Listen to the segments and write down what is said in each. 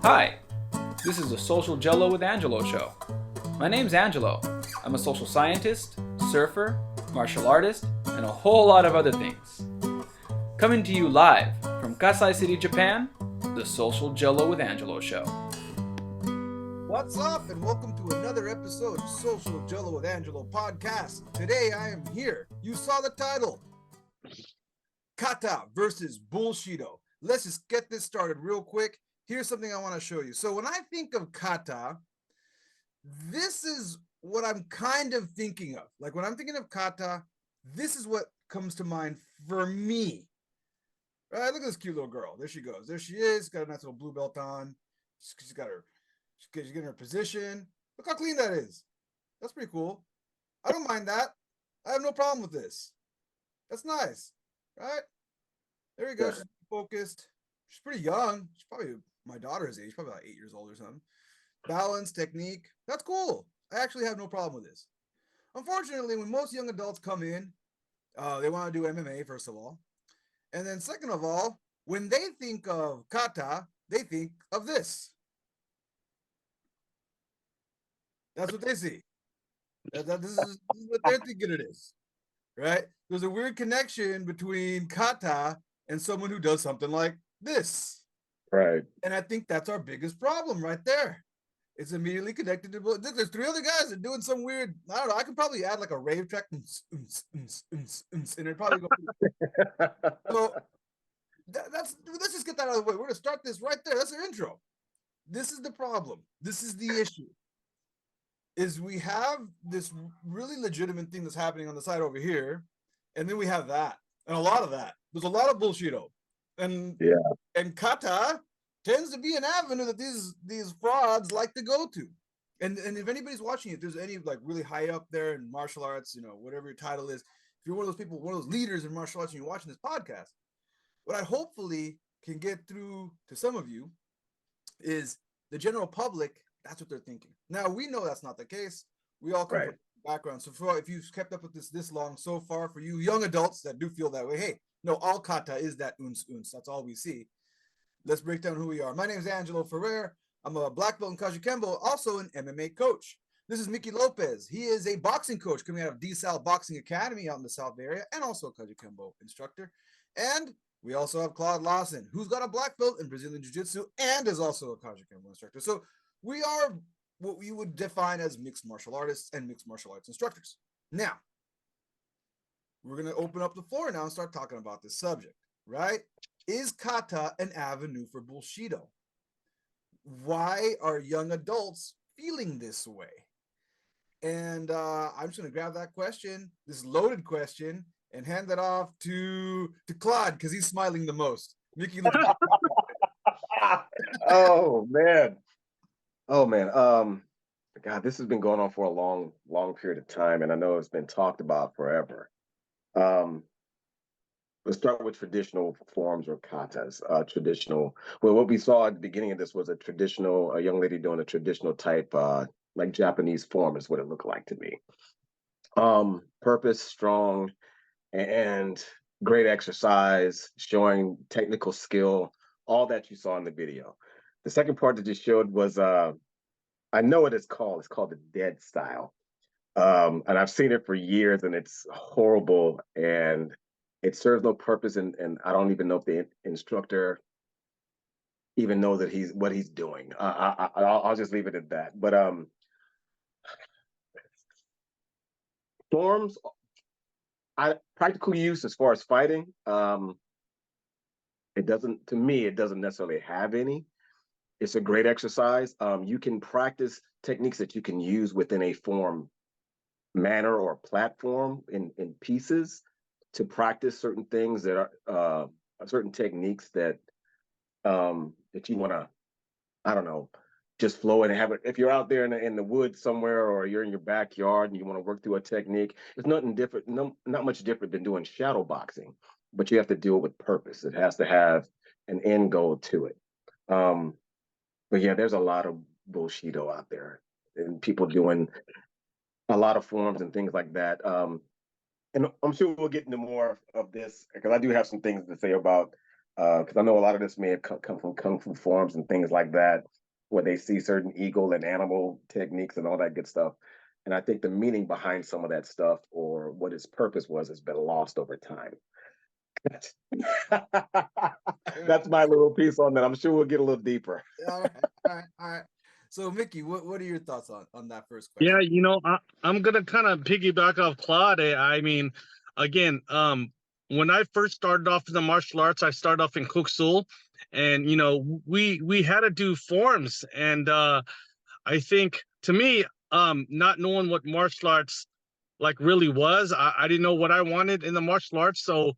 Hi, this is the Social Jello with Angelo show. My name's Angelo. I'm a social scientist, surfer, martial artist, and a whole lot of other things. Coming to you live from Kasai City, Japan, the Social Jello with Angelo show. What's up, and welcome to another episode of Social Jello with Angelo podcast. Today I am here. You saw the title. Kata versus Bullshido. Let's just get this started real quick. Here's something I want to show you. So when I think of kata, this is what I'm kind of thinking of. Like when I'm thinking of kata, this is what comes to mind for me. Right? Look at this cute little girl. There she goes. There she is. Got a nice little blue belt on. She's getting her position. Look how clean that is. That's pretty cool. I don't mind that. I have no problem with this. That's nice. Right? There you go. Yeah. She's focused. She's pretty young. She's probably my daughter's age, probably like 8 years old or something. Balance, technique. That's cool. I actually have no problem with this. Unfortunately, when most young adults come in, they want to do MMA, first of all. And then second of all, when they think of kata, they think of this. That's what they see. This is what they're thinking it is, right? There's a weird connection between kata and someone who does something like this. Right. And I think that's our biggest problem right there. It's immediately connected to, there's 3 other guys that are doing some weird, I don't know, I could probably add like a rave track and it'd probably go. So let's just get that out of the way. We're going to start this right there. That's our intro. This is the problem. This is the issue. Is we have this really legitimate thing that's happening on the side over here, and then we have that, and a lot of that. There's a lot of Bullshido, and kata tends to be an avenue that these frauds like to go to. And if anybody's watching it, there's any like really high up there in martial arts, you know, whatever your title is, if you're one of those people, one of those leaders in martial arts, and you're watching this podcast, what I hopefully can get through to some of you is the general public. That's what they're thinking. Now, we know that's not the case. We all come from background. So if you've kept up with this long so far, for you young adults that do feel that way, hey, no, all kata is that uns. That's all we see. Let's break down who we are. My name is Angelo Ferrer. I'm a black belt in Kajukenbo, also an MMA coach. This is Mickey Lopez. He is a boxing coach coming out of DSAL Boxing Academy out in the South Bay area, and also a Kajukenbo instructor. And we also have Claude Lawson, who's got a black belt in Brazilian Jiu-Jitsu and is also a Kajukenbo instructor. So we are what we would define as mixed martial artists and mixed martial arts instructors. Now, we're going to open up the floor now and start talking about this subject, right? Is kata an avenue for Bullshido? Why are young adults feeling this way? And I'm just going to grab that question, this loaded question, and hand that off to Claude, because he's smiling the most. Mickey looks Oh man. God, this has been going on for a long period of time, and I know it's been talked about forever. Let's start with traditional forms or katas. Well, what we saw at the beginning of this was a young lady doing a traditional type, like Japanese form is what it looked like to me. Purpose, strong, and great exercise, showing technical skill, all that you saw in the video. The second part that you showed was, I know what it's called. It's called the dead style. And I've seen it for years, and it's horrible, and it serves no purpose. And I don't even know if the instructor even knows that what he's doing. I'll just leave it at that. But forms, practical use as far as fighting, it doesn't necessarily have any. It's a great exercise. You can practice techniques that you can use within a form manner or platform in pieces to practice certain things that are certain techniques that that you want to, I don't know, just flow and have it. If you're out there in the woods somewhere, or you're in your backyard and you want to work through a technique, it's nothing different, not much different than doing shadow boxing, but you have to do it with purpose. It has to have an end goal to it. But yeah, there's a lot of Bullshido out there, and people doing a lot of forms and things like that. And I'm sure we'll get into more of this, because I do have some things to say about because I know a lot of this may have come from kung fu forums and things like that, where they see certain eagle and animal techniques and all that good stuff. And I think the meaning behind some of that stuff or what its purpose was has been lost over time. That's my little piece on that. I'm sure we'll get a little deeper. All right. So, Mickey, what are your thoughts on that first question? Yeah, I'm gonna kind of piggyback off Claude. I mean, again, when I first started off in the martial arts, I started off in Kuk Sul, and we had to do forms, and I think to me, not knowing what martial arts like really was, I didn't know what I wanted in the martial arts, so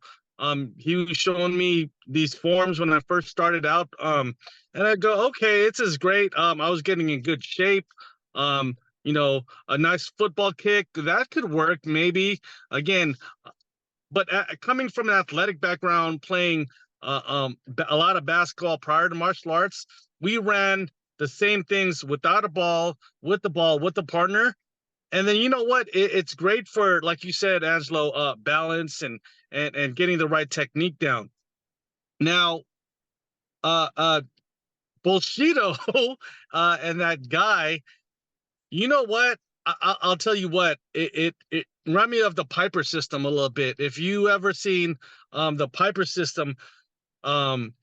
he was showing me these forms when I first started out, and I go, okay, this is great. I was getting in good shape. Um, a nice football kick that could work maybe again, but coming from an athletic background, playing a lot of basketball prior to martial arts, we ran the same things without a ball, with the ball, with the partner. And then you know what? It's great for, like you said, Angelo, balance and getting the right technique down. Now, Bullshido and that guy, you know what? I'll tell you what. It remind me of the Piper system a little bit. If you ever seen the Piper system, um,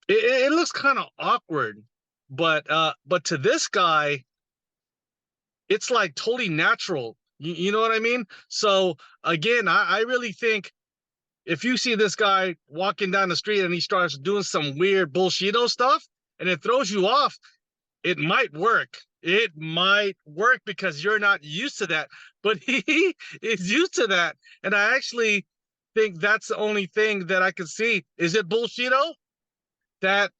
it looks kind of awkward, but to this guy, it's like totally natural. You know what I mean? So again, I really think if you see this guy walking down the street and he starts doing some weird Bullshido stuff and it throws you off, it might work. It might work because you're not used to that, but he is used to that. And I actually think that's the only thing that I can see. Is it Bullshido? That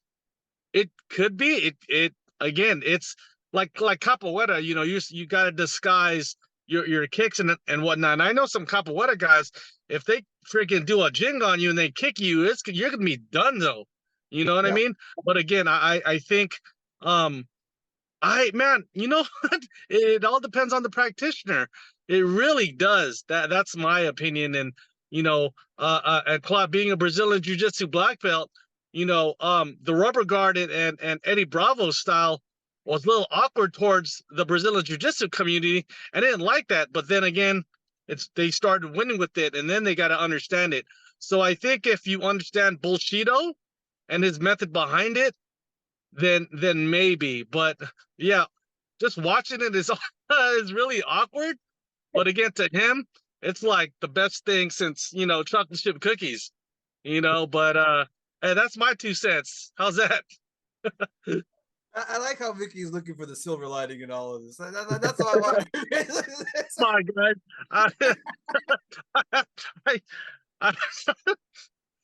it could be. It again, it's like capoeira, you got to disguise your kicks and whatnot. And I know some capoeira guys, if they freaking do a jing on you and they kick you, you're gonna be done though. You know what I mean? But again, I think man, you know what? It all depends on the practitioner. It really does. That's my opinion. And and Claude, being a Brazilian Jiu-Jitsu black belt, the rubber guard and Eddie Bravo's style was a little awkward towards the Brazilian Jiu-Jitsu community. I didn't like that, but then again, they started winning with it, and then they got to understand it. So I think if you understand Bullshido and his method behind it, then maybe. But yeah, just watching it is is really awkward. But again, to him, it's like the best thing since chocolate chip cookies. But hey, that's my 2 cents. How's that? I like how Vicky's looking for the silver lining in all of this. That's all I want. My God.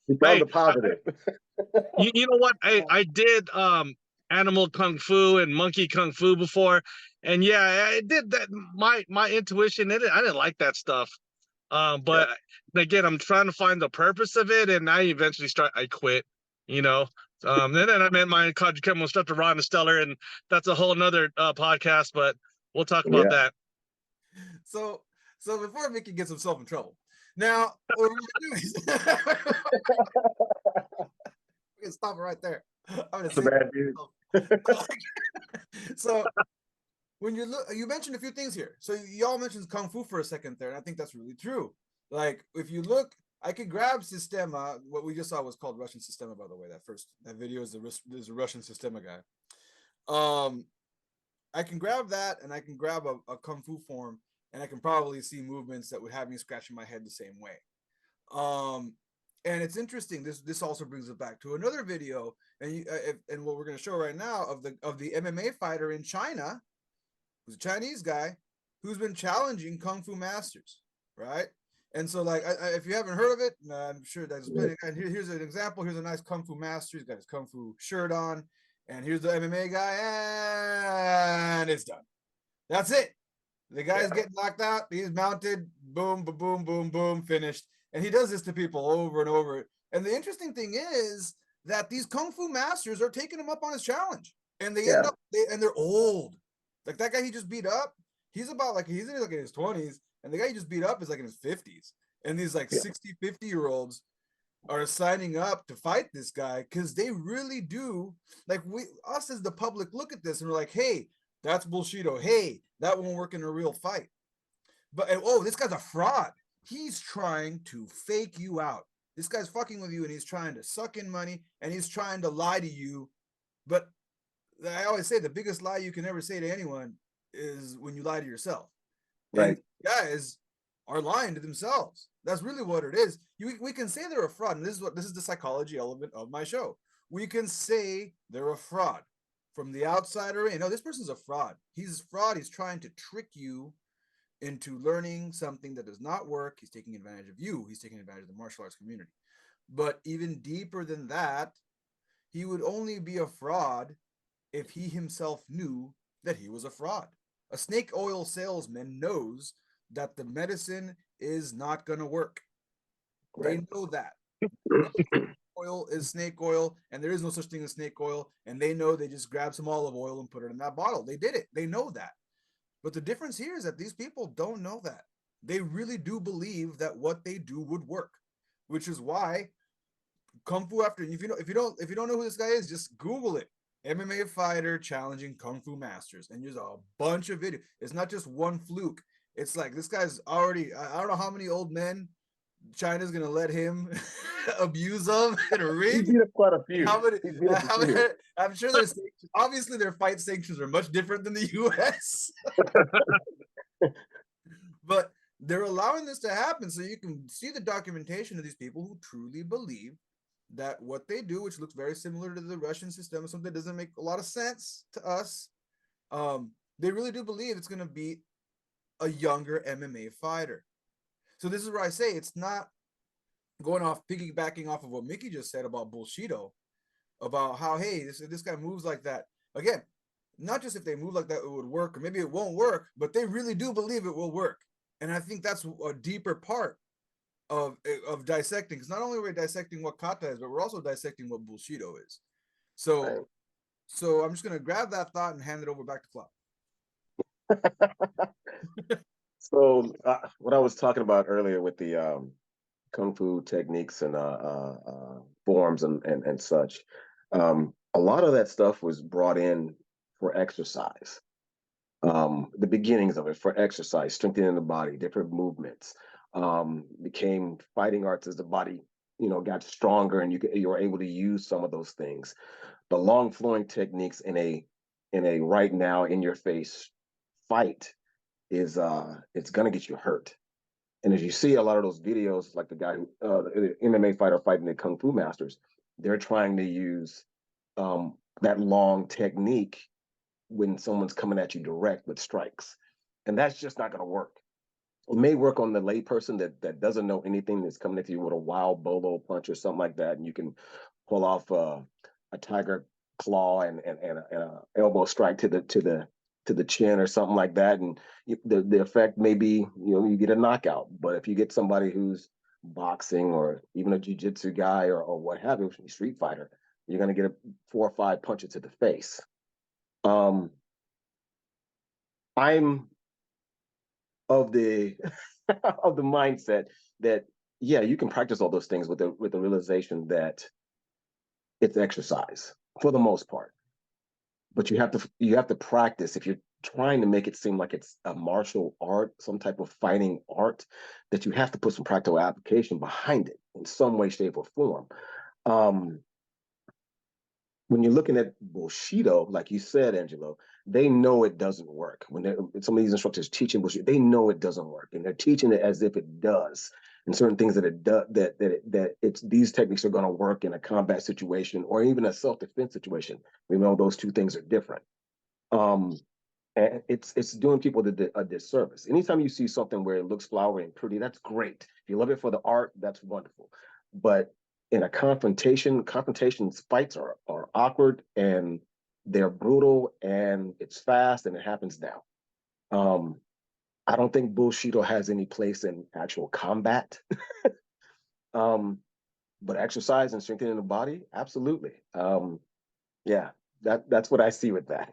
You found the positive. You know what? I did animal kung fu and monkey kung fu before, and yeah, I did that. My intuition, I didn't like that stuff. But again, I'm trying to find the purpose of it, and I eventually I quit. Then I met my Kajukenbo instructor Ron Stellar, and that's a whole nother podcast. But we'll talk about that. So before Mickey gets himself in trouble, now what we're gonna do is we can stop it right there. I'm gonna So when you mentioned a few things here. So y'all mentioned kung fu for a second there, and I think that's really true. Like if you look, I could grab Sistema. What we just saw was called Russian Sistema, by the way. That video is a Russian Sistema guy. I can grab that, and I can grab a kung fu form, and I can probably see movements that would have me scratching my head the same way. And it's interesting. This also brings it back to another video, and what we're going to show right now of the MMA fighter in China, who's a Chinese guy who's been challenging kung fu masters, right? And so, like, if you haven't heard of it, I'm sure that's plenty. And here's an example. Here's a nice kung fu master. He's got his kung fu shirt on, and here's the MMA guy, and it's done. That's it. The guy's getting knocked out. He's mounted. Boom, boom, boom, boom, boom. Finished. And he does this to people over and over. And the interesting thing is that these kung fu masters are taking him up on his challenge, and they end up and they're old. Like that guy he just beat up. He's in his 20s. And the guy he just beat up is like in his 50s. And these like 60, 50-year-olds are signing up to fight this guy because they really do. Like us as the public look at this and we're like, hey, that's Bullshido. Hey, that won't work in a real fight. But oh, this guy's a fraud. He's trying to fake you out. This guy's fucking with you and he's trying to suck in money and he's trying to lie to you. But I always say the biggest lie you can ever say to anyone is when you lie to yourself. Right. And guys are lying to themselves. That's really what it is. We can say they're a fraud, and this is the psychology element of my show. We can say they're a fraud from the outsider in. No, this person's a fraud. He's a fraud. He's trying to trick you into learning something that does not work. He's taking advantage of you. He's taking advantage of the martial arts community. But even deeper than that, he would only be a fraud if he himself knew that he was a fraud. A snake oil salesman knows that the medicine is not going to work. Right. They know that. Oil is snake oil, and there is no such thing as snake oil, and they know they just grab some olive oil and put it in that bottle. They did it. They know that. But the difference here is that these people don't know that. They really do believe that what they do would work, which is why Kung Fu after, if you don't know who this guy is, just Google it. MMA fighter challenging Kung Fu masters, and there's a bunch of videos. It's not just one fluke. It's like this guy's already, I don't know how many old men China's gonna let him abuse them in a ring. He beat up quite a few. I'm sure there's obviously their fight sanctions are much different than the US. But they're allowing this to happen so you can see the documentation of these people who truly believe that what they do, which looks very similar to the Russian system, something that doesn't make a lot of sense to us. They really do believe it's going to be a younger MMA fighter. So this is where I say it's not piggybacking off of what Mickey just said about Bullshido, about how, hey, this guy moves like that. Again, not just if they move like that, it would work, or maybe it won't work, but they really do believe it will work. And I think that's a deeper part of dissecting, because not only are we dissecting what Kata is, but we're also dissecting what Bullshido is. So I'm just going to grab that thought and hand it over back to Claude. So what I was talking about earlier with the Kung Fu techniques and forms and such, a lot of that stuff was brought in for exercise. The beginnings of it for exercise, strengthening the body, different movements, became fighting arts as the body, got stronger and you were able to use some of those things. The long flowing techniques in a right now in your face fight is it's gonna get you hurt. And as you see a lot of those videos, like the guy who the MMA fighter fighting the Kung Fu masters, they're trying to use that long technique when someone's coming at you direct with strikes. And that's just not gonna work. It may work on the layperson that doesn't know anything, that's coming at you with a wild bolo punch or something like that, and you can pull off a tiger claw and a elbow strike to the chin or something like that, and the effect may be you get a knockout. But if you get somebody who's boxing or even a jiu-jitsu guy or what have you, street fighter, you're going to get 4 or 5 punches to the face. I'm of the of the mindset that yeah, you can practice all those things with the realization that it's exercise for the most part. But you have to practice. If you're trying to make it seem like it's a martial art, some type of fighting art, that you have to put some practical application behind it in some way, shape, or form. When you're looking at Bullshido, like you said, Angelo, they know it doesn't work. When some of these instructors teaching Bullshido, they know it doesn't work, and they're teaching it as if it does. And certain things that it does, that it's these techniques are going to work in a combat situation or even a self-defense situation. We know those two things are different. And it's doing people a disservice. Anytime you see something where it looks flowery and pretty, that's great. If you love it for the art, that's wonderful. But in a confrontations fights are awkward and they're brutal and it's fast and it happens now. I don't think Bullshido has any place in actual combat. But exercise and strengthening the body, absolutely. Yeah, that's what I see with that.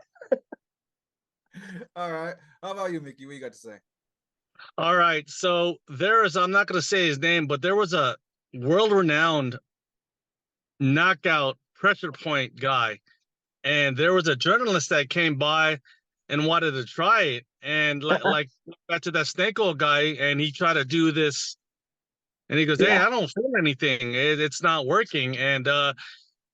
All right. How about you, Mickey? What you got to say? All right. So I'm not going to say his name, but there was a world-renowned knockout pressure point guy. And there was a journalist that came by and wanted to try it. And like back to that snake oil guy, and he tried to do this, and he goes, "Hey, I don't feel anything. It's not working." And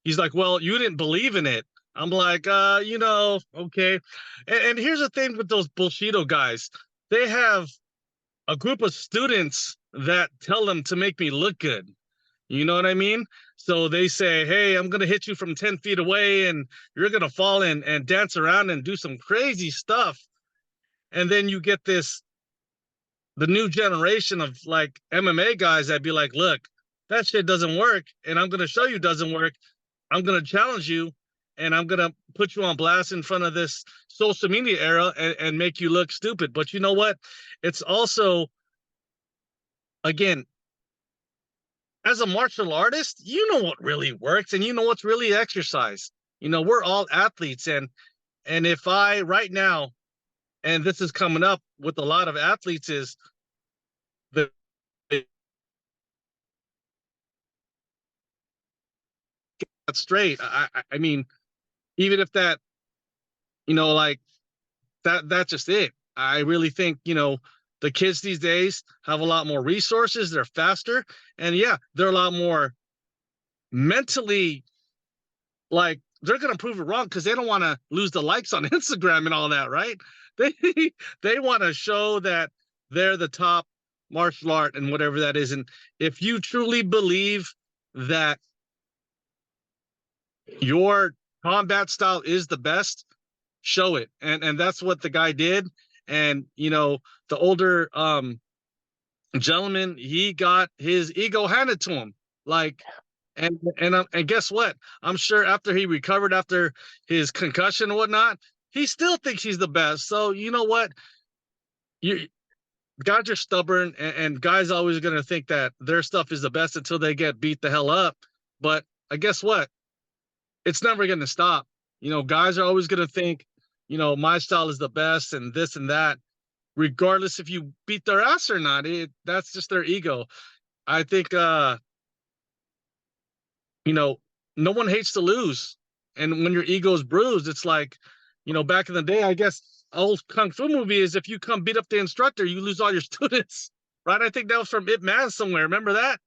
he's like, "Well, you didn't believe in it." I'm like, okay. And here's the thing with those Bullshido guys. They have a group of students that tell them to make me look good. You know what I mean? So they say, "Hey, I'm going to hit you from 10 feet away and you're going to fall in and dance around and do some crazy stuff." And then you get the new generation of like MMA guys that be like, "Look, that shit doesn't work. And I'm going to show you it doesn't work. I'm going to challenge you and I'm going to put you on blast in front of this social media era and make you look stupid." But you know what? It's also, again, as a martial artist, you know what really works and you know what's really exercise. We're all athletes. And if I right now, and this is coming up with a lot of athletes, is the straight. I mean, even if that, like that's just it. I really think, the kids these days have a lot more resources. They're faster. And yeah, they're a lot more mentally, like, they're going to prove it wrong because they don't want to lose the likes on Instagram and all that, right? They they want to show that they're the top martial art and whatever that is. And if you truly believe that your combat style is the best, show it. And that's what the guy did. And the older gentleman, he got his ego handed to him. Like, and guess what? I'm sure after he recovered after his concussion and whatnot, he still thinks he's the best. So you know what? Guys are stubborn, and guys always going to think that their stuff is the best until they get beat the hell up. But guess what? It's never going to stop. Guys are always going to think, my style is the best and this and that, regardless if you beat their ass or not. That's just their ego. I think, no one hates to lose. And when your ego is bruised, it's like, back in the day, I guess old kung fu movie is if you come beat up the instructor, you lose all your students, right? I think that was from Ip Man somewhere. Remember that?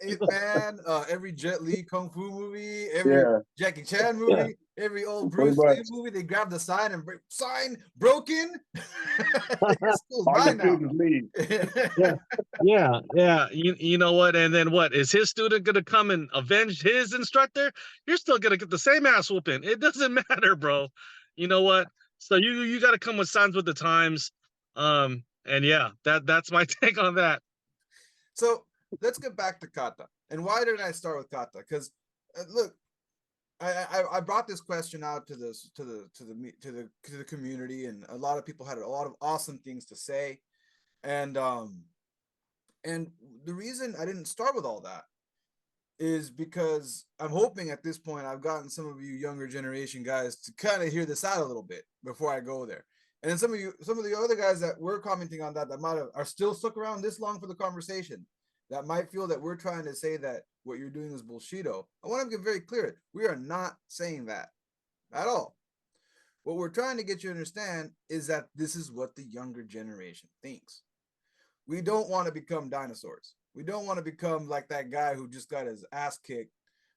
Ip Man, every Jet Li kung fu movie, every Jackie Chan movie, every old Bruce Lee movie, they grab the sign and sign broken. School's mine now. Yeah. You know what? And then what? Is his student gonna come and avenge his instructor? You're still gonna get the same ass whooping. It doesn't matter, bro. You know what? So you got to come with signs with the times. And yeah, that's my take on that. So let's get back to Kata. And why did I start with Kata? Because look, I brought this question out to the community, and a lot of people had a lot of awesome things to say. And the reason I didn't start with all that is because I'm hoping at this point I've gotten some of you younger generation guys to kind of hear this out a little bit before I go there. And then some of the other guys that were commenting on that are still stuck around this long for the conversation, that might feel that we're trying to say that what you're doing is Bullshido. I want to get very clear. We are not saying that at all. What we're trying to get you to understand is that this is what the younger generation thinks. We don't want to become dinosaurs. We don't want to become like that guy who just got his ass kicked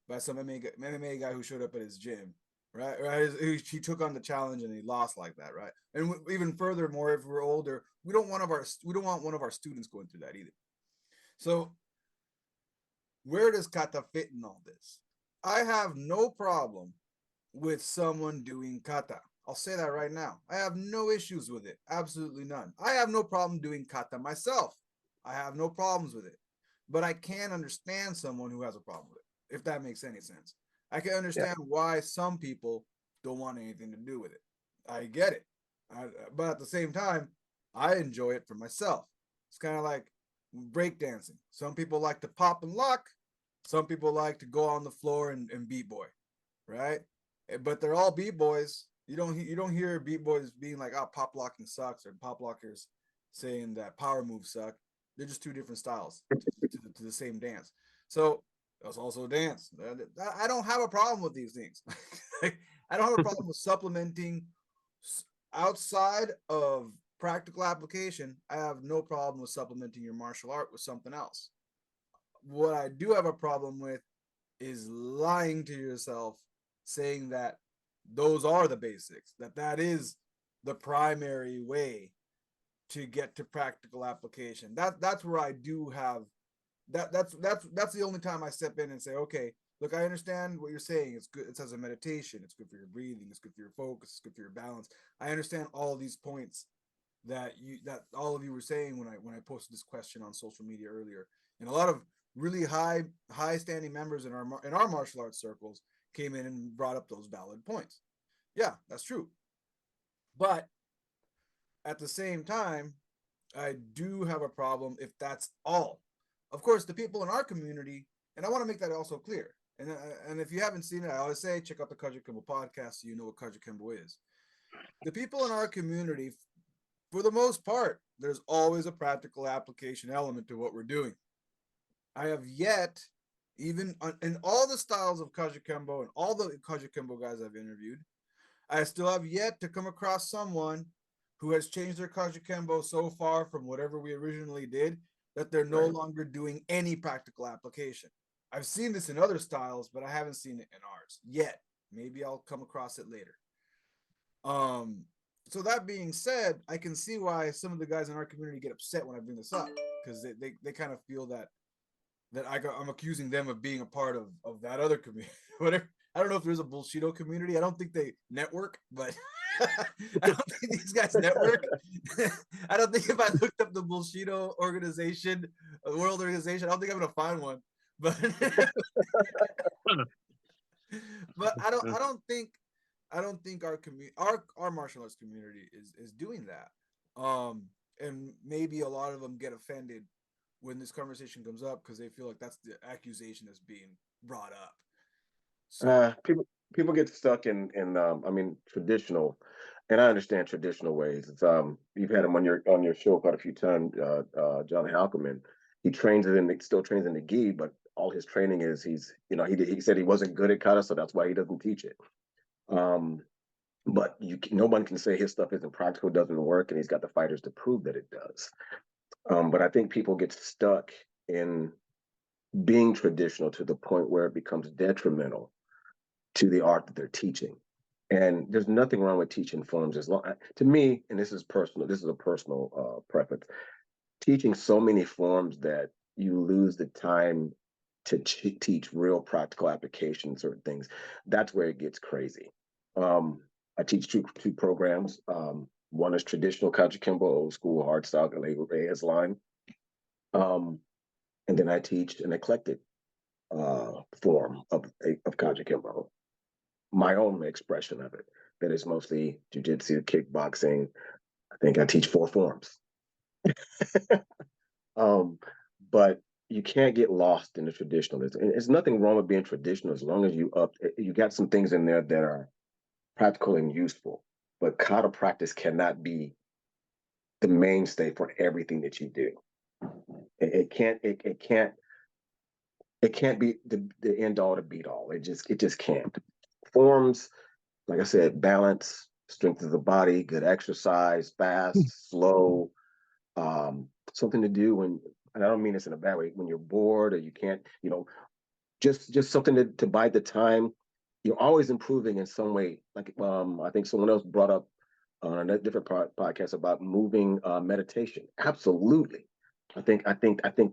by some MMA guy who showed up at his gym, right? He took on the challenge and he lost like that, right? And even furthermore, if we're older, we don't want one of our students going through that either. So where does Kata fit in all this? I have no problem with someone doing Kata. I'll say that right now. I have no issues with it. Absolutely none. I have no problem doing Kata myself. I have no problems with it. But I can understand someone who has a problem with it, if that makes any sense. I can understand why some people don't want anything to do with it. I get it. But at the same time, I enjoy it for myself. It's kind of like breakdancing. Some people like to pop and lock. Some people like to go on the floor and beat boy, right? But they're all beat boys. You don't hear beat boys being like, "Oh, pop locking sucks," or pop lockers saying that power moves suck. They're just two different styles to the same dance. So that's also a dance. I don't have a problem with these things. I don't have a problem with supplementing outside of practical application. I have no problem with supplementing your martial art with something else. What I do have a problem with is lying to yourself, saying that those are the basics, that is the primary way to get to practical application. That's where I do have that's the only time I step in and say, okay, look, I understand what you're saying. It's good. It's as a meditation. It's good for your breathing. It's good for your focus. It's good for your balance. I understand all of these points that all of you were saying when I posted this question on social media earlier, and a lot of really high standing members in our martial arts circles came in and brought up those valid points. Yeah, that's true. But at the same time, I do have a problem if that's all. Of course, the people in our community, and I want to make that also clear. And if you haven't seen it, I always say check out the Kajukenbo podcast so you know what Kajukenbo is. The people in our community, for the most part, there's always a practical application element to what we're doing. I have yet, even in all the styles of Kajukenbo and all the Kajukenbo guys I've interviewed, I still have yet to come across someone who has changed their Kajukenbo so far from whatever we originally did that they're no longer doing any practical application. I've seen this in other styles, but I haven't seen it in ours yet. Maybe I'll come across it later. So that being said, I can see why some of the guys in our community get upset when I bring this up, because they kind of feel that I'm accusing them of being a part of that other community. Whatever. I don't know if there's a Bullshido community. I don't think they network, but I don't think these guys network. I don't think if I looked up the Bullshido organization, world organization, I don't think I'm gonna find one. But but I don't think our martial arts community is doing that. And maybe a lot of them get offended when this conversation comes up because they feel like that's the accusation that's being brought up. So people get stuck in I mean traditional, and I understand traditional ways. It's you've had him on your show quite a few times, John Halkerman. He still trains in the gi, but all his training is he said he wasn't good at kata, so that's why he doesn't teach it. But no one can say his stuff isn't practical, doesn't work, and he's got the fighters to prove that it does. But I think people get stuck in being traditional to the point where it becomes detrimental to the art that they're teaching. And there's nothing wrong with teaching forms as long, to me, and this is a personal preference, teaching so many forms that you lose the time to teach real practical applications or things. That's where it gets crazy. I teach two programs. One is traditional Kajukenbo, old school hard style Reyes line. And then I teach an eclectic form of Kajukenbo, my own expression of it, that is mostly jiu-jitsu, kickboxing. I think I teach 4 forms. But you can't get lost in the traditionalism. And there's nothing wrong with being traditional as long as you got some things in there that are practical and useful. But kata practice cannot be the mainstay for everything that you do. It can't be the end all to beat all. It just can't. Forms, like I said, balance, strength of the body, good exercise, fast, slow, something to do when, and I don't mean this in a bad way, when you're bored or you can't, just something to bide the time. You're always improving in some way. Like I think someone else brought up on a different podcast about moving meditation. Absolutely. I think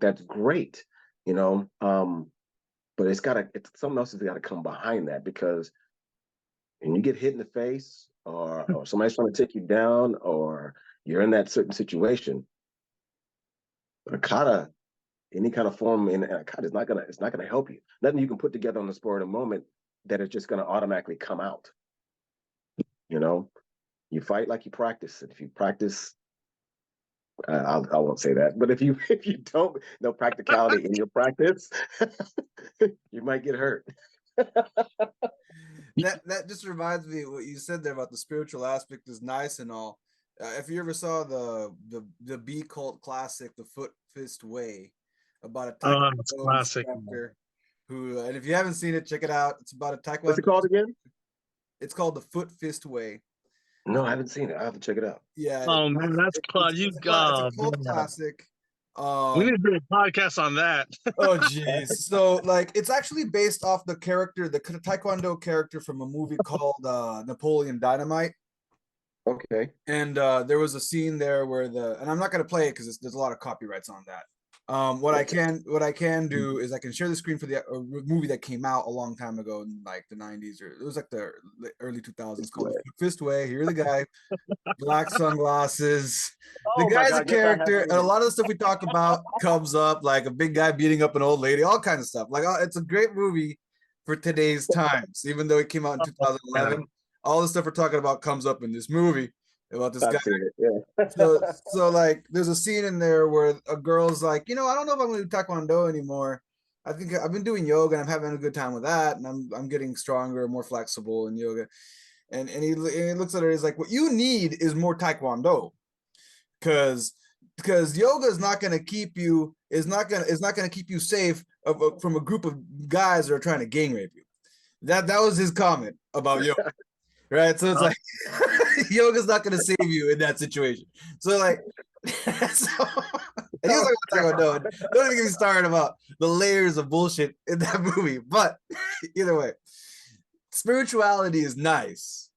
that's great, but it's something else has got to come behind that, because when you get hit in the face or somebody's trying to take you down or you're in that certain situation, a kata, any kind of form in a kata it's not gonna help you. Nothing you can put together on the spur of the moment that is just gonna automatically come out. You fight like you practice. And if you practice, I won't say that, but if you don't know practicality in your practice, you might get hurt. That just reminds me of what you said there about the spiritual aspect is nice and all. If you ever saw the B Cult classic, The Foot Fist Way, about a It's Taekwondo classic. instructor who, and if you haven't seen it, check it out. It's about a Taekwondo. What's it called again? It's called The Foot Fist Way. No, I haven't seen it. I have to check it out. Yeah. Oh man, that's Claude. It's a cult classic. We need to do a podcast on that. Oh geez. So like it's actually based off the character, the Taekwondo character from a movie called Napoleon Dynamite. Okay. And there was a scene there where and I'm not gonna play it because there's a lot of copyrights on that. What I can do is I can share the screen for the movie that came out a long time ago in like the 90s, or it was like the early 2000s, called Fist Way. Here's the guy, black sunglasses. The guy's a character, and a lot of the stuff we talk about comes up, like a big guy beating up an old lady, all kinds of stuff. Like it's a great movie for today's times, even though it came out in 2011. All the stuff we're talking about comes up in this movie about this guy. Yeah. so like there's a scene in there where a girl's like, I don't know if I'm gonna do Taekwondo anymore. I think I've been doing yoga and I'm having a good time with that, and I'm getting stronger, more flexible in yoga. And he looks at her, he's like, what you need is more Taekwondo, because yoga is not gonna keep you, is not gonna keep you safe from a group of guys that are trying to gang rape you. That was his comment about yoga. Right, so it's like yoga's not going to save you in that situation. So like, and he was like, don't even get me started about the layers of bullshit in that movie. But either way, spirituality is nice,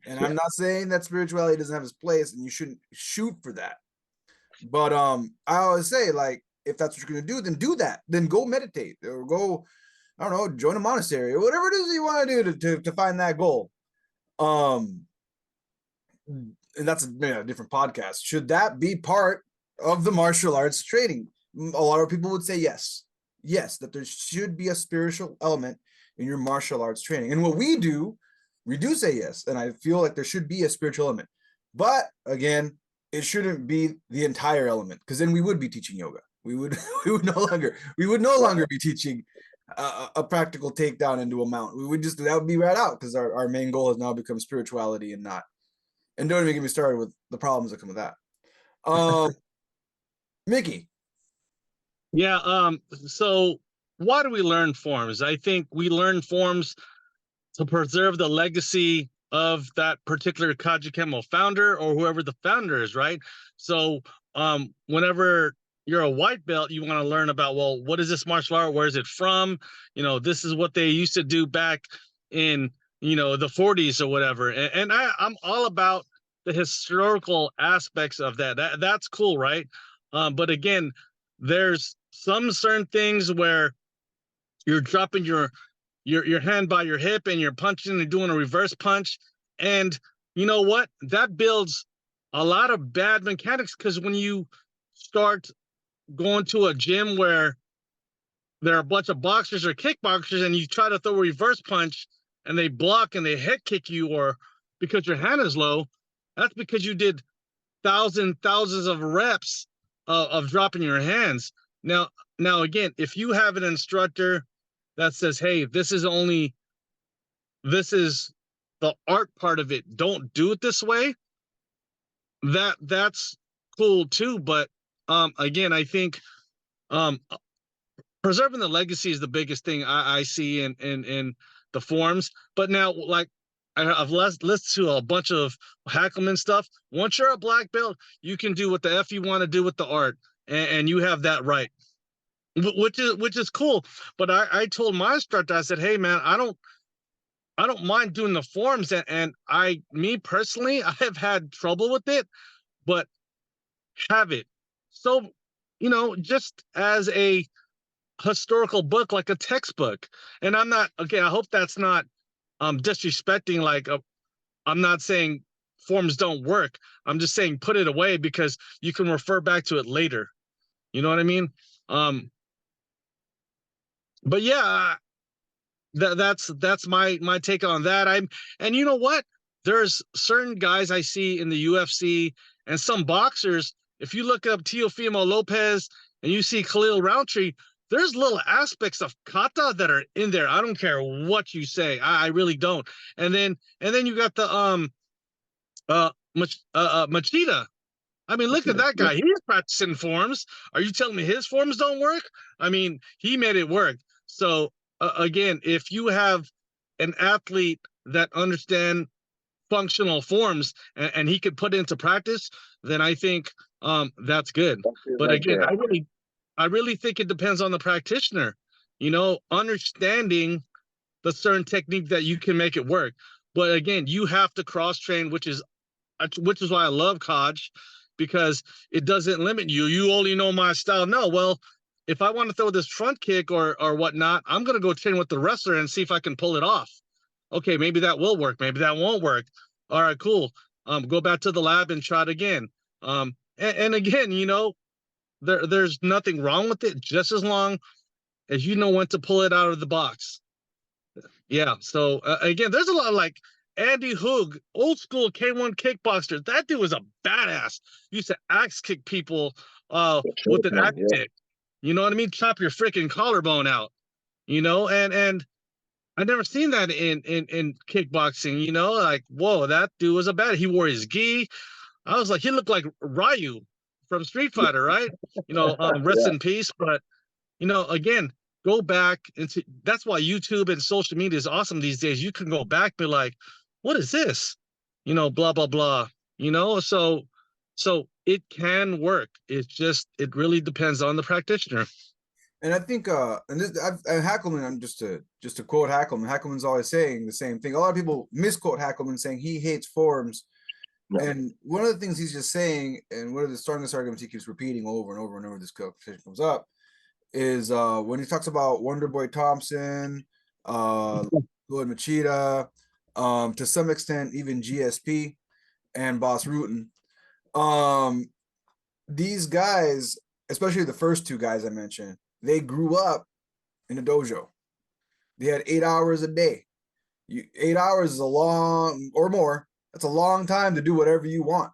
and I'm not saying that spirituality doesn't have its place, and you shouldn't shoot for that. But I always say, like, if that's what you're going to do, then do that. Then go meditate, or go, I don't know, join a monastery, or whatever it is you want to do to find that goal. And that's a different podcast. Should that be part of the martial arts training? A lot of people would say yes, that there should be a spiritual element in your martial arts training. And what we do say yes, and I feel like there should be a spiritual element. But again, it shouldn't be the entire element, because then we would be teaching yoga. We would no longer be teaching a practical takedown into a mount. That would be right out, because our main goal has now become spirituality and not. And don't even get me started with the problems that come with that. Mickey. Yeah. So why do we learn forms? I think we learn forms to preserve the legacy of that particular Kajukenbo founder, or whoever the founder is, right? So whenever you're a white belt, you want to learn about, well, what is this martial art? Where is it from? This is what they used to do back in, the 40s or whatever. And I'm all about the historical aspects of that. That's cool, right? But again, there's some certain things where you're dropping your hand by your hip and you're punching and doing a reverse punch. And you know what? That builds a lot of bad mechanics, because when you start going to a gym where there are a bunch of boxers or kickboxers and you try to throw a reverse punch and they block and they head kick you, or because your hand is low, that's because you did thousands of reps of dropping your hands. Now again, if you have an instructor that says, hey, this is the art part of it, don't do it this way, that's cool too. But again, I think preserving the legacy is the biggest thing I see in the forms. But now, like, I've listened to a bunch of Hackelman stuff. Once you're a black belt, you can do what the F you want to do with the art, and you have that right, which is cool. But I told my instructor, I said, hey man, I don't mind doing the forms, and me personally, I have had trouble with it, but have it. So, just as a historical book, like a textbook. And I'm not, okay, I hope that's not disrespecting, like, I'm not saying forms don't work. I'm just saying put it away, because you can refer back to it later. You know what I mean? But yeah, that's my take on that. And you know what? There's certain guys I see in the UFC and some boxers. If you look up Teofimo Lopez and you see Khalil Roundtree, there's little aspects of kata that are in there. I don't care what you say. I really don't. And then you got the Machida. I mean, look at that guy. He's practicing forms. Are you telling me his forms don't work? I mean, he made it work. So again, if you have an athlete that understand functional forms and he could put it into practice, then I think that's good. But Right again, there. I really think it depends on the practitioner, understanding the certain technique that you can make it work. But again, you have to cross train, which is why I love Kaj, because it doesn't limit you. You only know my style. No, well, if I want to throw this front kick or whatnot, I'm gonna go train with the wrestler and see if I can pull it off. Okay, maybe that will work. Maybe that won't work. All right, cool. Go back to the lab and try it again. And again, there's nothing wrong with it, just as long as you know when to pull it out of the box. Yeah. So again, there's a lot of like Andy Hoog, old school K1 kickboxer. That dude was a badass. Used to axe kick people with an axe stick. You know what I mean? Chop your freaking collarbone out. And I never seen that in kickboxing. Like, whoa, that dude was a bad. He wore his gi. I was like, he looked like Ryu from Street Fighter, right? Rest in peace. But again, go back into. That's why YouTube and social media is awesome these days. You can go back, be like, what is this? Blah blah blah. So it can work. It really depends on the practitioner. And I think, and this, Hackelman, I'm just to quote Hackelman. Hackelman's always saying the same thing. A lot of people misquote Hackelman, saying he hates forms. Yeah. And one of the things he's just saying, and one of the strongest arguments he keeps repeating over and over and over, this conversation comes up, is when he talks about Wonderboy Thompson, Lloyd Machida, to some extent even GSP and Boss Rutan. These guys, especially the first two guys I mentioned, they grew up in a dojo. They had 8 hours a day. 8 hours is a long, or more, that's a long time to do whatever you want.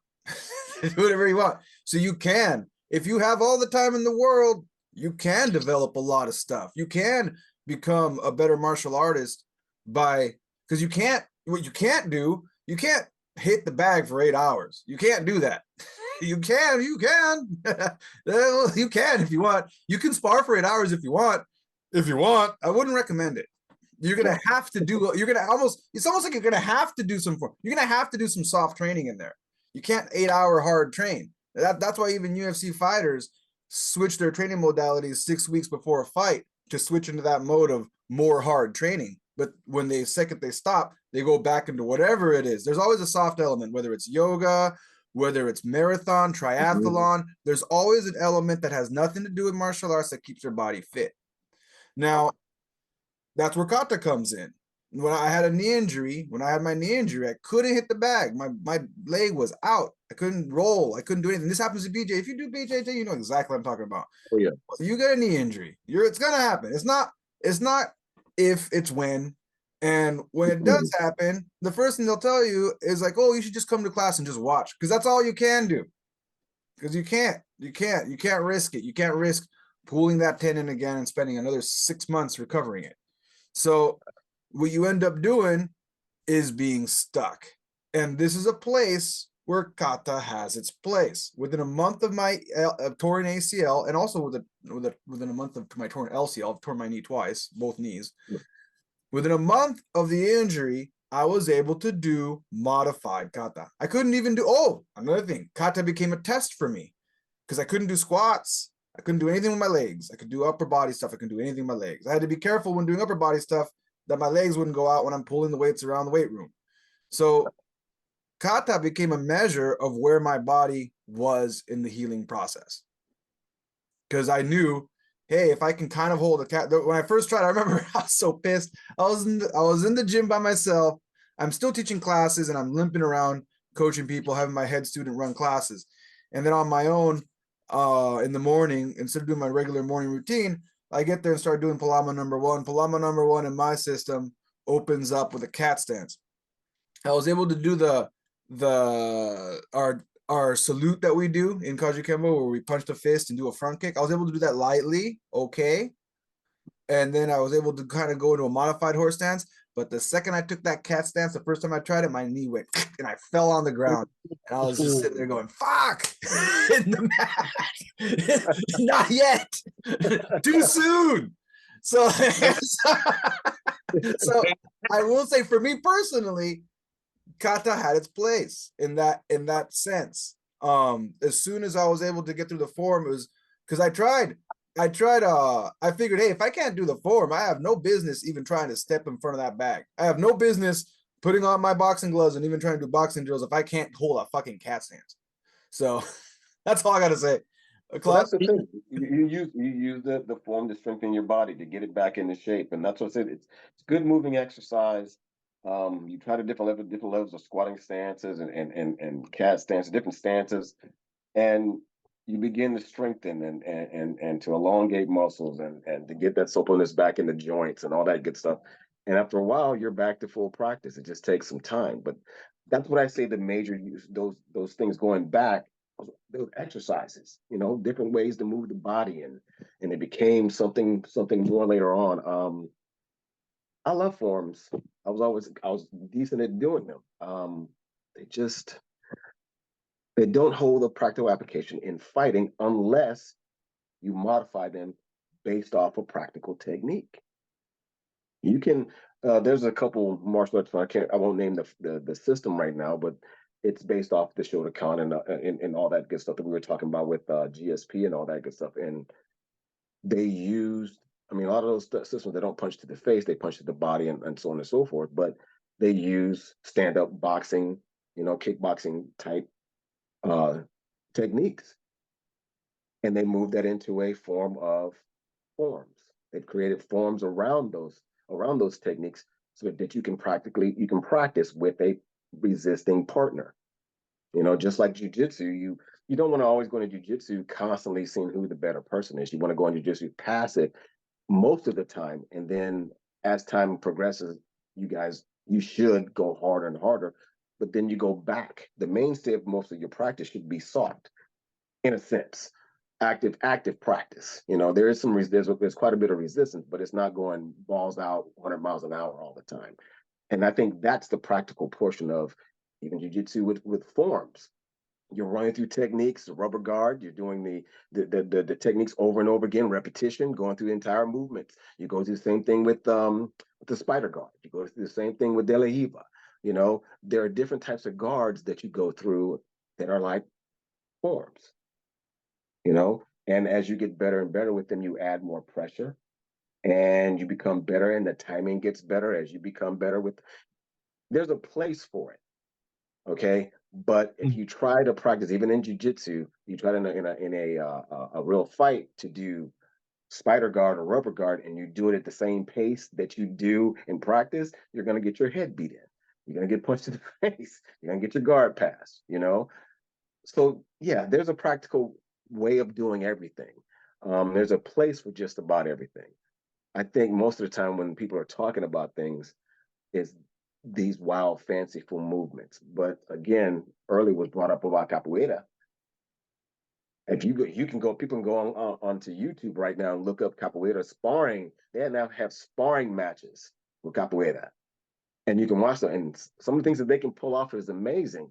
Do whatever you want. So you can, if you have all the time in the world, you can develop a lot of stuff. You can become a better martial artist because you can't, what you can't do, you can't hit the bag for 8 hours. You can't do that. You can. You can if you want. You can spar for 8 hours if you want. I wouldn't recommend it. You're gonna have to do. It's almost like you're gonna have to do some. You're gonna have to do some soft training in there. You can't 8 hour hard train. That's why even UFC fighters switch their training modalities 6 weeks before a fight to switch into that mode of more hard training. But when they stop, they go back into whatever it is. There's always a soft element, whether it's yoga, whether it's marathon, triathlon, there's always an element that has nothing to do with martial arts that keeps your body fit. Now, that's where Kata comes in. When I had my knee injury, I couldn't hit the bag. My leg was out. I couldn't roll. I couldn't do anything. This happens to BJ. If you do BJJ, you know exactly what I'm talking about. Oh, yeah. You get a knee injury. It's gonna happen. It's not if, it's when. And when it does happen, the first thing they'll tell you is like, oh, you should just come to class and just watch, because that's all you can do. Because you can't risk it. You can't risk pulling that tendon again and spending another 6 months recovering it. So what you end up doing is being stuck. And this is a place where Kata has its place. Within a month of my torn ACL, and also within a month of my torn LCL, I've torn my knee twice, both knees. Within a month of the injury, I was able to do modified kata. I couldn't even do, another thing, kata became a test for me because I couldn't do squats. I couldn't do anything with my legs. I could do upper body stuff. I couldn't do anything with my legs. I had to be careful when doing upper body stuff that my legs wouldn't go out when I'm pulling the weights around the weight room. So kata became a measure of where my body was in the healing process. Because I knew, hey, if I can kind of hold a cat. When I first tried, I remember I was so pissed. I was in the gym by myself. I'm still teaching classes and I'm limping around, coaching people, having my head student run classes. And then on my own, in the morning, instead of doing my regular morning routine, I get there and start doing Palama number one. Palama number one in my system opens up with a cat stance. I was able to do our salute that we do in Kajukenbo, where we punch the fist and do a front kick. I was able to do that lightly, okay. And then I was able to kind of go into a modified horse stance. But the second I took that cat stance, the first time I tried it, my knee went and I fell on the ground. And I was just sitting there going, fuck, in the mat. Not yet. Too soon. So, so I will say for me personally, Kata had its place in that sense. As soon as I was able to get through the form, it was because I figured, hey, if I can't do the form, I have no business even trying to step in front of that bag. I have no business putting on my boxing gloves and even trying to do boxing drills if I can't hold a fucking cat stance. So that's all I gotta say. Well, that's the thing. You use the form to strengthen your body to get it back into shape, and that's what I said. It's good moving exercise. You try to different levels of squatting stances and cat stances, different stances, and you begin to strengthen and to elongate muscles and to get that suppleness back in the joints and all that good stuff. And after a while, you're back to full practice. It just takes some time, but that's what I say. The major use those things going back. Those exercises, different ways to move the body, and it became something more later on. I love forms. I was decent at doing them. They don't hold a practical application in fighting unless you modify them based off of practical technique. You can. There's a couple martial arts. I won't name the system right now, but it's based off the Shotokan and all that good stuff that we were talking about with GSP and all that good stuff. And they used, a lot of those systems, they don't punch to the face, they punch to the body and so on and so forth. But they use stand-up boxing, kickboxing type techniques. And they moved that into a form of forms. They've created forms around those techniques so that you can practice with a resisting partner. Just like jujitsu, you don't want to always go into jujitsu constantly seeing who the better person is. You want to go into jujitsu passive most of the time, and then as time progresses, you should go harder and harder, but then you go back. The mainstay of most of your practice should be soft, in a sense, active practice. There is there's quite a bit of resistance, but it's not going balls out 100 miles an hour all the time. And I think that's the practical portion of even jiu-jitsu with forms. You're running through techniques, the rubber guard, you're doing the techniques over and over again, repetition, going through the entire movements. You go through the same thing with the spider guard. You go through the same thing with De La Hiva. There are different types of guards that you go through that are like forms. And as you get better and better with them, you add more pressure and you become better, and the timing gets better as you become better with. There's a place for it, okay? But if you try to practice, even in jiu-jitsu, you try to in a real fight to do spider guard or rubber guard, and you do it at the same pace that you do in practice, you're going to get your head beat in. You're going to get punched in the face. You're going to get your guard passed. So yeah, there's a practical way of doing everything. There's a place for just about everything. I think most of the time when people are talking about things, it's these wild, fanciful movements. But again, early was brought up about capoeira. If you can go, people can go onto YouTube right now and look up capoeira sparring. They now have sparring matches with capoeira, and you can watch them. And some of the things that they can pull off is amazing.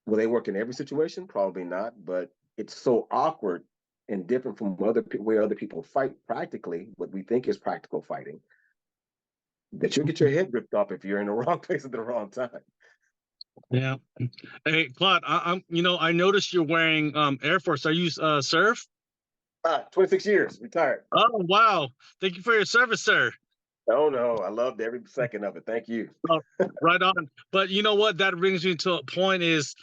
Will they work in every situation? Probably not. But it's so awkward and different from where other people fight practically, what we think is practical fighting, that you'll get your head ripped off if you're in the wrong place at the wrong time. Yeah. Hey, Claude, I noticed you're wearing Air Force. Are you surf? 26 years, retired. Oh, wow. Thank you for your service, sir. Oh, no, I loved every second of it. Thank you. Oh, right on. But you know what? That brings me to a point is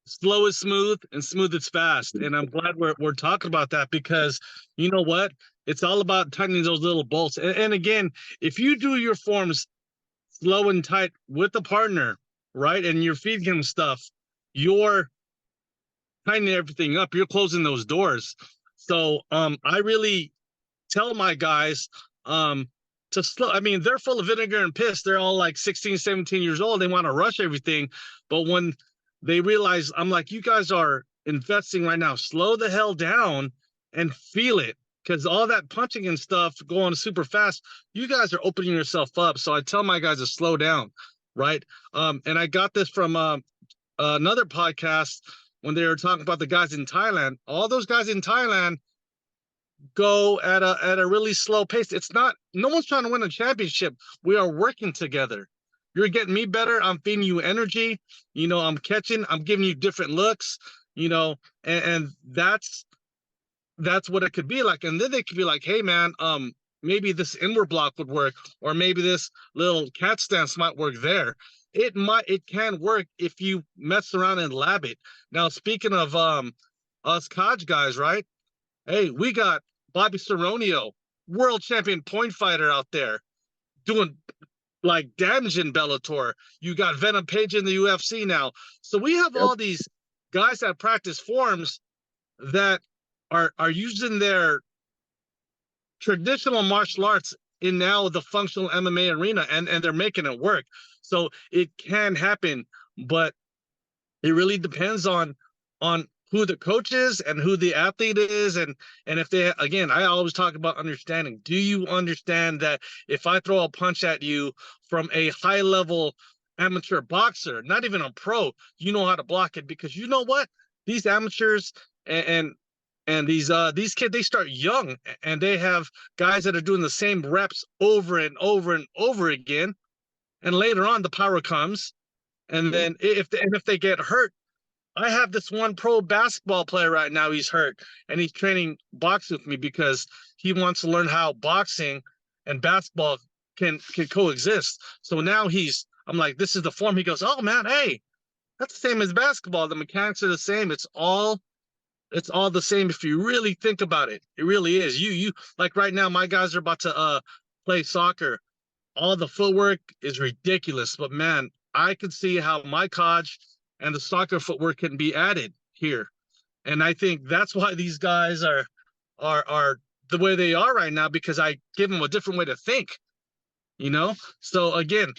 slow is smooth and smooth is fast. And I'm glad we're talking about that, because you know what? It's all about tightening those little bolts. And again, if you do your forms slow and tight with the partner, right, and you're feeding him stuff, you're tightening everything up. You're closing those doors. So I really tell my guys to slow. I mean, they're full of vinegar and piss. They're all like 16, 17 years old. They want to rush everything. But when they realize, I'm like, you guys are investing right now, slow the hell down and feel it. because all that punching and stuff going super fast, you guys are opening yourself up. So I tell my guys to slow down, right? And I got this from another podcast when they were talking about the guys in Thailand. All those guys in Thailand go at a really slow pace. It's not, no one's trying to win a championship. We are working together. You're getting me better. I'm feeding you energy. You know, I'm giving you different looks, you know, and that's what it could be like. And then they could be like, hey man, maybe this inward block would work, or maybe this little cat stance might work there. It can work if you mess around and lab it. Now, speaking of us Kaj guys, right? Hey, we got Bobby Cerronio, world champion point fighter out there doing like damage in Bellator. You got Venom Page in the UFC now. So we have all these guys that practice forms that are using their traditional martial arts in now the functional MMA arena, and they're making it work. So it can happen, but it really depends on who the coach is and who the athlete is, and if they, again, I always talk about understanding. Do you understand that if I throw a punch at you from a high level amateur boxer, not even a pro, you know how to block it? Because you know what, these amateurs and these kids, they start young, and they have guys that are doing the same reps over and over and over again, and later on the power comes, and then if they get hurt. I have this one pro basketball player right now. He's hurt, and he's training boxing with me because he wants to learn how boxing and basketball can coexist. So now I'm like, this is the form. He goes, oh man, hey, that's the same as basketball. The mechanics are the same. It's all the same if you really think about it. It really is. You like right now, my guys are about to play soccer. All the footwork is ridiculous, but man, I could see how my Kaj and the soccer footwork can be added here. And I think that's why these guys are the way they are right now, because I give them a different way to think, you know? So again,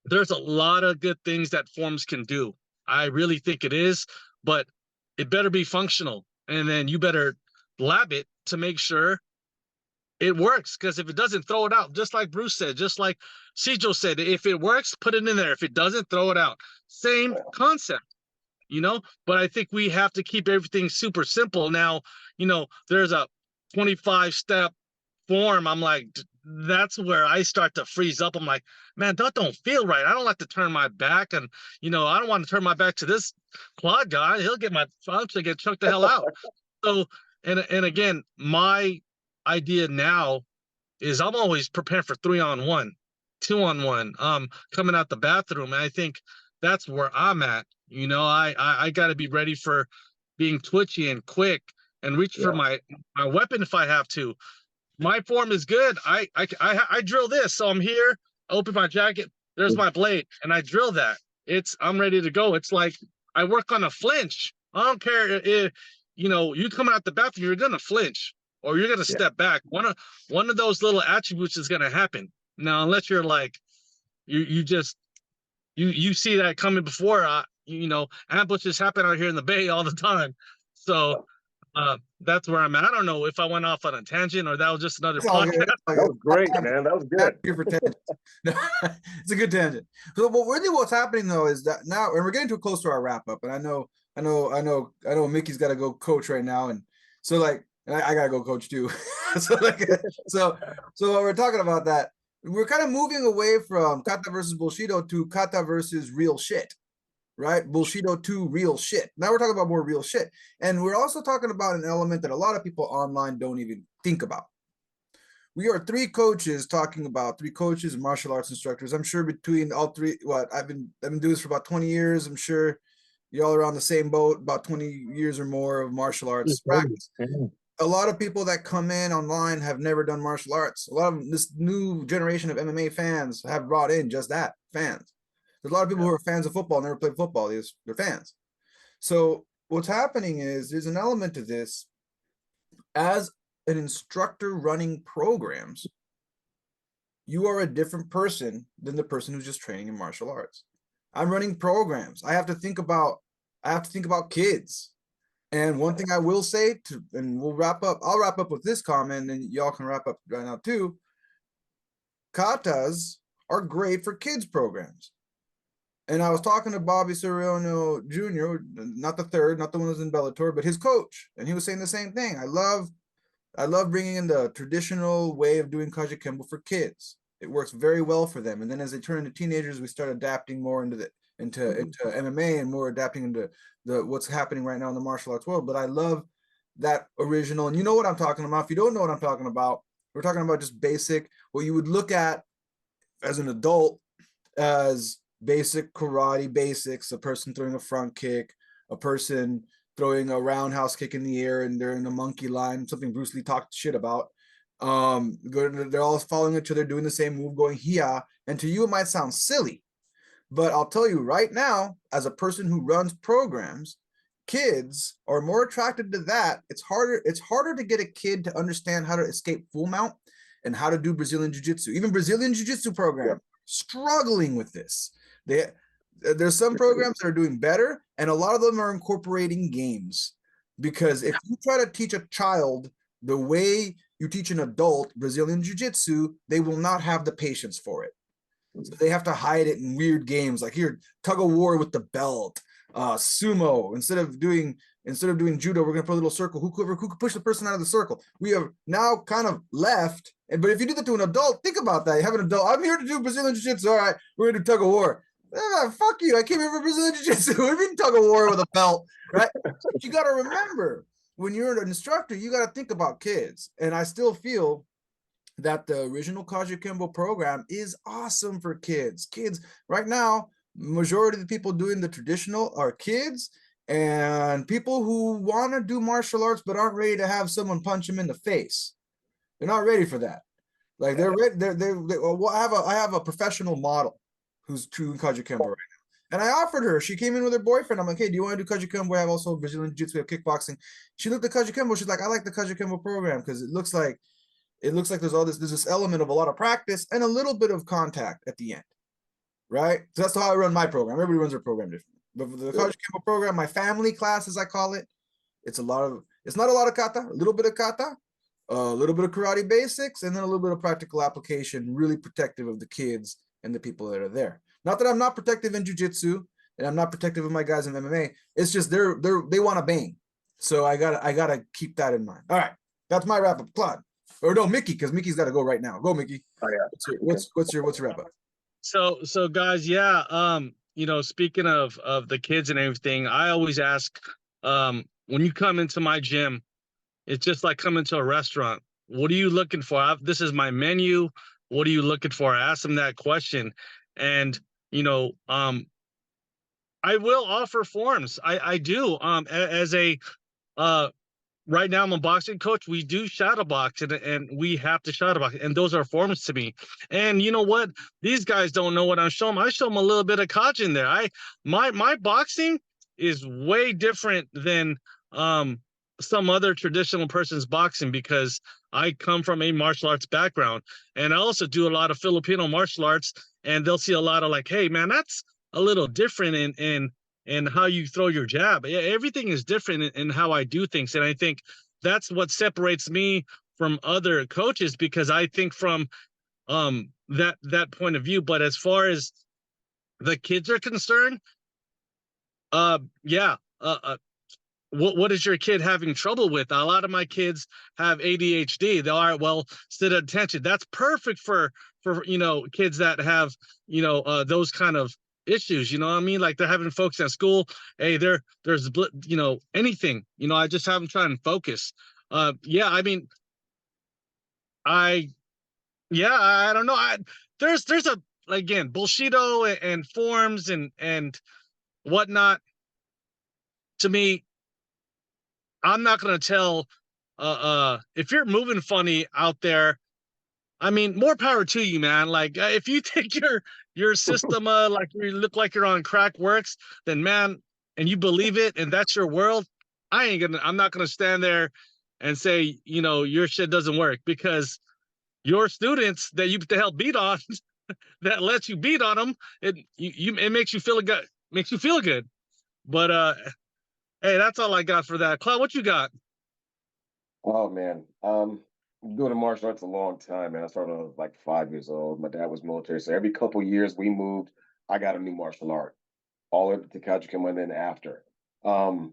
there's a lot of good things that forms can do. I really think it is, but it better be functional. And then you better lab it to make sure it works. Because if it doesn't, throw it out. Just like Bruce said, just like Cijo said, if it works, put it in there. If it doesn't, throw it out. Same concept, you know? But I think we have to keep everything super simple. Now, you know, there's a 25-step form. I'm like, that's where I start to freeze up. I'm like, man, that don't feel right. I don't like to turn my back. And, you know, I don't want to turn my back to this Claude guy. He'll get my function, get chunked the hell out. So, and again, my idea now is I'm always prepared for 3-on-1, 2-on-1, coming out the bathroom. And I think that's where I'm at. You know, I got to be ready for being twitchy and quick and reach for my weapon if I have to. My form is good. I drill this. So I'm here, I open my jacket, there's my blade, and I drill that. I'm ready to go. It's like I work on a flinch. I don't care if, you know, you come out the bathroom, you're gonna flinch or you're gonna step back. One of those little attributes is gonna happen. Now, unless you're like you see that coming before, you know, ambushes happen out here in the Bay all the time. So that's where I'm at. I don't know if I went off on a tangent or that was just another podcast. That was great, man. That was good. It's a good tangent. So, but really, what's happening though is that now, and we're getting too close to our wrap up. And I know Mickey's got to go coach right now, and so like, and I gotta go coach too. so while we're talking about that, we're kind of moving away from Kata versus Bullshido to Kata versus real shit. Right? Bullshido to real shit. Now we're talking about more real shit. And we're also talking about an element that a lot of people online don't even think about. We are three coaches talking about three coaches and martial arts instructors. I'm sure between all three, I've been doing this for about 20 years. I'm sure y'all are on the same boat, about 20 years or more of martial arts practice. A lot of people that come in online have never done martial arts. A lot of this new generation of MMA fans have brought in just that, fans. There's a lot of people who are fans of football, never played football. They're fans. So what's happening is there's an element to this. As an instructor running programs, you are a different person than the person who's just training in martial arts. I'm running programs. I have to think about kids. And one thing I will say and we'll wrap up. I'll wrap up with this comment, and y'all can wrap up right now too. Katas are great for kids programs. And I was talking to Bobby Soriano Jr., not the third, not the one who's in Bellator, but his coach, and he was saying the same thing. I love bringing in the traditional way of doing Kajukenbo for kids. It works very well for them. And then as they turn into teenagers, we start adapting more into MMA and more adapting into what's happening right now in the martial arts world. But I love that original, and you know what I'm talking about. If you don't know what I'm talking about, we're talking about just basic, what you would look at as an adult as basic karate basics, a person throwing a front kick, a person throwing a roundhouse kick in the air and they're in a monkey line, something Bruce Lee talked shit about. They're all following each other, doing the same move, going here. And to you, it might sound silly, but I'll tell you right now, as a person who runs programs, kids are more attracted to that. It's harder to get a kid to understand how to escape full mount and how to do Brazilian Jiu-Jitsu. Even Brazilian Jiu-Jitsu program struggling with this. There's some programs that are doing better, and a lot of them are incorporating games. Because if you try to teach a child the way you teach an adult Brazilian Jiu-Jitsu, they will not have the patience for it. So they have to hide it in weird games, like here, tug of war with the belt, sumo. Instead of doing judo, we're gonna put a little circle. Who could push the person out of the circle? We have now kind of left. But if you do that to an adult, think about that. You have an adult. I'm here to do Brazilian Jiu-Jitsu. All right, we're gonna do tug of war. Fuck you! I came here for Brazilian Jiu-Jitsu. We're doing tug of war with a belt, right? But you got to remember, when you're an instructor, you got to think about kids. And I still feel that the original Kajukenbo program is awesome for kids. Kids right now, majority of the people doing the traditional are kids and people who want to do martial arts but aren't ready to have someone punch them in the face. They're not ready for that. Like they're ready. Well, I have a professional model who's doing Kajukenbo right now, and I offered her. She came in with her boyfriend. I'm like, hey, do you want to do Kajukenbo? I have also Brazilian Jiu-Jitsu, we have kickboxing. She looked at Kajukenbo. She's like, I like the Kajukenbo program because it looks like there's this element of a lot of practice and a little bit of contact at the end, right? So that's how I run my program. Everybody runs their program differently. But for the Kajukenbo program, my family class, as I call it, it's not a lot of kata, a little bit of kata, a little bit of karate basics, and then a little bit of practical application, really protective of the kids and the people that are there. Not that I'm not protective in jiu-jitsu and I'm not protective of my guys in MMA. It's just they want to bang. So I gotta keep that in mind. All right, that's my wrap up. Claude, or no, Mickey, because Mickey's got to go right now. Go, Mickey. Oh yeah. What's your wrap up? So guys, yeah. Speaking of the kids and everything, I always ask, when you come into my gym, it's just like coming to a restaurant. What are you looking for? This is my menu. What are you looking for? I ask them that question. And, I will offer forms. I do. As a, right now I'm a boxing coach. We do shadow box and we have to shadow box. And those are forms to me. And you know what? These guys don't know what I'm showing them. I show them a little bit of Kata in there. My boxing is way different than, some other traditional person's boxing because I come from a martial arts background, and I also do a lot of Filipino martial arts, and they'll see a lot of like, hey man, that's a little different in how you throw your jab. Everything is different in how I do things. And I think that's what separates me from other coaches, because I think from that point of view. But as far as the kids are concerned, what is your kid having trouble with? A lot of my kids have ADHD. They are, well, sit at attention. That's perfect for kids that have, those kind of issues. You know what I mean? Like they're having focus at school. Hey, there's anything, I just have them try and focus. I don't know. There's again, Bullshido and forms and whatnot. To me, I'm not going to tell, if you're moving funny out there, I mean, more power to you, man. Like if you think your system, like you look like you're on crack works, then man, and you believe it, and that's your world, I'm not going to stand there and say, your shit doesn't work, because your students that you help beat on, that lets you beat on them, it makes you feel good, But, Hey, that's all I got for that. Claude, what you got? Oh man, doing the martial arts a long time, man. I started when I was like 5 years old. My dad was military, so every couple years we moved. I got a new martial art, all the way up to Kajukenbo, and then after, um,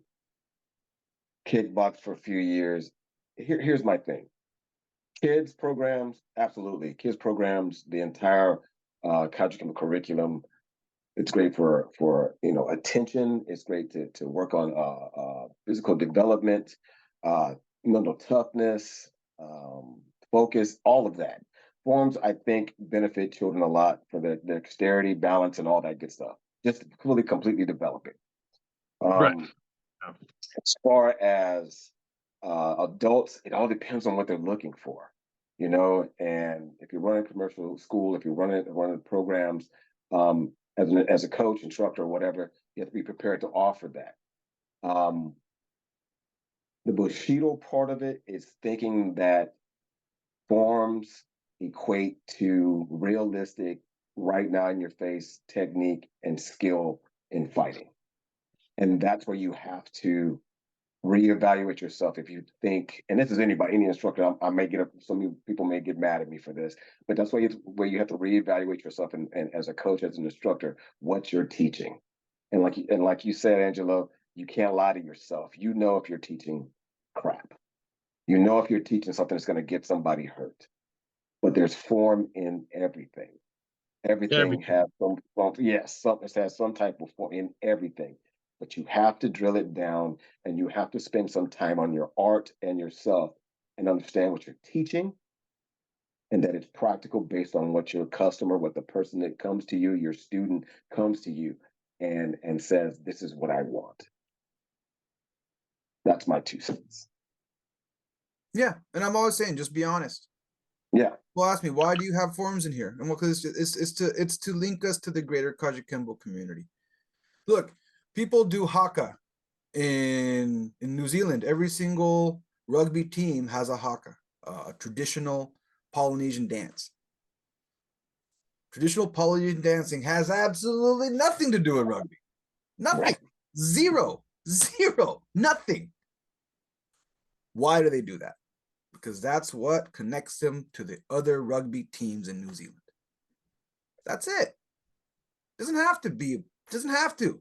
kickbox for a few years. Here's my thing: kids programs, absolutely. Kids programs, the entire Kajukenbo curriculum. It's great for attention. It's great to work on physical development, uh, mental toughness, focus, all of that. Forms, I think, benefit children a lot for their dexterity, balance, and all that good stuff. Just fully, completely developing. Right. As far as adults, it all depends on what they're looking for, And if you're running commercial school, if you're running programs, as a coach, instructor, or whatever, you have to be prepared to offer that. The Bushido part of it is thinking that forms equate to realistic, right now in your face technique and skill in fighting. And that's where you have to reevaluate yourself. If you think, and this is anybody, any instructor, I may get up, some people may get mad at me for this, but that's where you have to reevaluate yourself and as a coach, as an instructor, what you're teaching. And like you said, Angelo, you can't lie to yourself. You know if you're teaching crap. You know if you're teaching something that's going to get somebody hurt. But there's form in everything. Everything has has some type of form in everything. But you have to drill it down, and you have to spend some time on your art and yourself and understand what you're teaching, and that it's practical based on what your customer, what the person that comes to you, your student comes to you and says, this is what I want. That's my 2 cents. Yeah, and I'm always saying, just be honest. Yeah. Well, ask me, why do you have forums in here? And well, because it's to link us to the greater Kajukenbo community. Look, people do haka in New Zealand. Every single rugby team has a haka, a traditional Polynesian dance. Traditional Polynesian dancing has absolutely nothing to do with rugby. Nothing. Right. Zero. Nothing. Why do they do that? Because that's what connects them to the other rugby teams in New Zealand. That's it. Doesn't have to.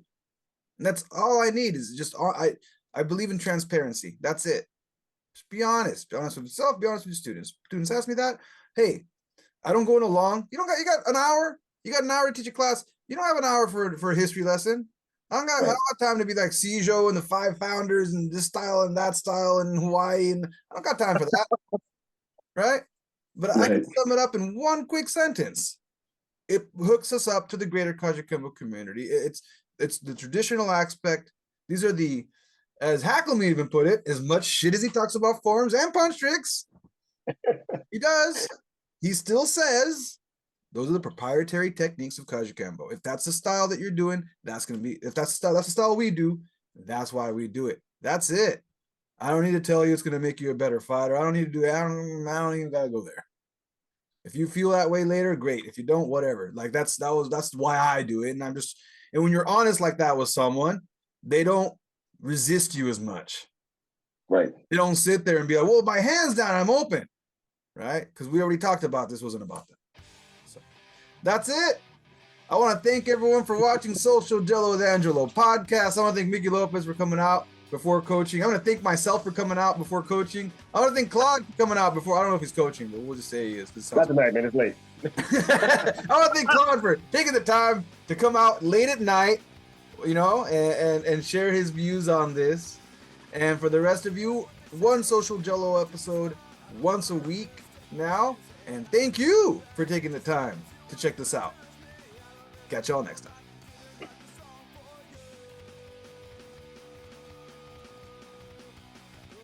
And that's all I need is just I believe in transparency. That's it. Just be honest. Be honest with yourself, be honest with your students. Students ask me that. Hey, I don't go in along. You got an hour? You got an hour to teach a class. You don't have an hour for a history lesson. I don't got time to be like Sijo and the 5 founders and this style and that style in Hawaii. And I don't got time for that. Right? But I can sum it up in one quick sentence. It hooks us up to the greater Kajukenbo community. It's the traditional aspect. These are the, as Hacklam even put it, as much shit as he talks about forms and punch tricks. He does. He still says those are the proprietary techniques of Kajukenbo. If that's the style that you're doing, that's the style we do. That's why we do it. That's it. I don't need to tell you it's going to make you a better fighter. I don't need to do it. I don't even got to go there. If you feel that way later, great. If you don't, whatever. Like that's why I do it. And when you're honest like that with someone, they don't resist you as much. Right. They don't sit there and be like, well, my hand's down, I'm open. Right? Because we already talked about this wasn't about that. So that's it. I want to thank everyone for watching Social Jello with Angelo podcast. I want to thank Mickey Lopez for coming out before coaching. I want to thank myself for coming out before coaching. I want to thank Claude for coming out before. I don't know if he's coaching, but we'll just say he is. Not tonight, man. It's late. I want to thank Claude for taking the time to come out late at night, and share his views on this. And for the rest of you, one Social Jello episode once a week now. And thank you for taking the time to check this out. Catch y'all next time.